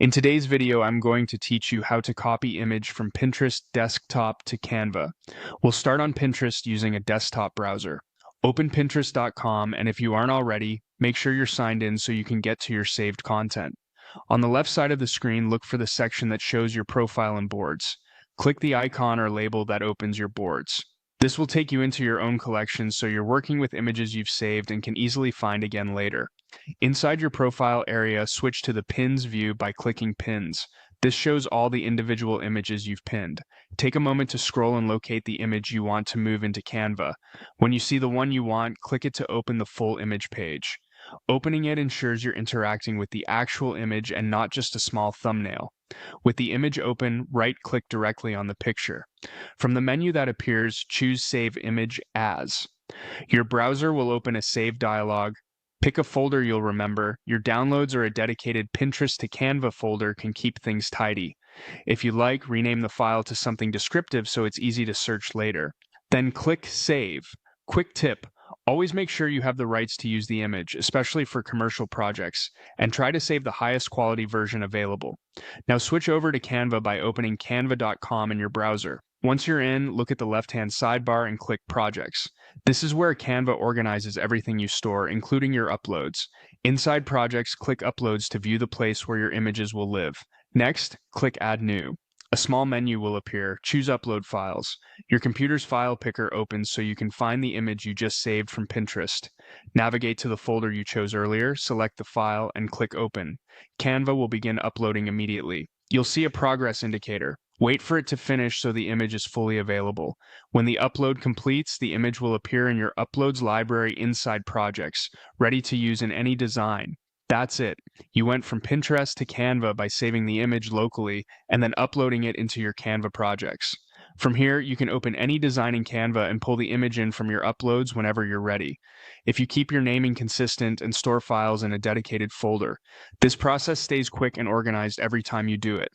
In today's video, I'm going to teach you how to copy image from Pinterest desktop to Canva. We'll start on Pinterest using a desktop browser. Open Pinterest.com, and if you aren't already, make sure you're signed in so you can get to your saved content. On the left side of the screen, look for the section that shows your profile and boards. Click the icon or label that opens your boards. This will take you into your own collection so you're working with images you've saved and can easily find again later. Inside your profile area, switch to the Pins view by clicking Pins. This shows all the individual images you've pinned. Take a moment to scroll and locate the image you want to move into Canva. When you see the one you want, click it to open the full image page. Opening it ensures you're interacting with the actual image and not just a small thumbnail. With the image open, right-click directly on the picture. From the menu that appears, choose Save Image As. Your browser will open a Save dialog. Pick a folder you'll remember. Your downloads or a dedicated Pinterest to Canva folder can keep things tidy. If you like, rename the file to something descriptive so it's easy to search later. Then click Save. Quick tip: always make sure you have the rights to use the image, especially for commercial projects, and try to save the highest quality version available. Now switch over to Canva by opening canva.com in your browser. Once you're in, look at the left-hand sidebar and click Projects. This is where Canva organizes everything you store, including your uploads. Inside Projects, click Uploads to view the place where your images will live. Next, click Add New. A small menu will appear. Choose Upload Files. Your computer's file picker opens so you can find the image you just saved from Pinterest. Navigate to the folder you chose earlier, select the file, and click Open. Canva will begin uploading immediately. You'll see a progress indicator. Wait for it to finish so the image is fully available. When the upload completes, the image will appear in your Uploads library inside Projects, ready to use in any design. That's it. You went from Pinterest to Canva by saving the image locally and then uploading it into your Canva projects. From here, you can open any design in Canva and pull the image in from your uploads whenever you're ready. If you keep your naming consistent and store files in a dedicated folder, this process stays quick and organized every time you do it.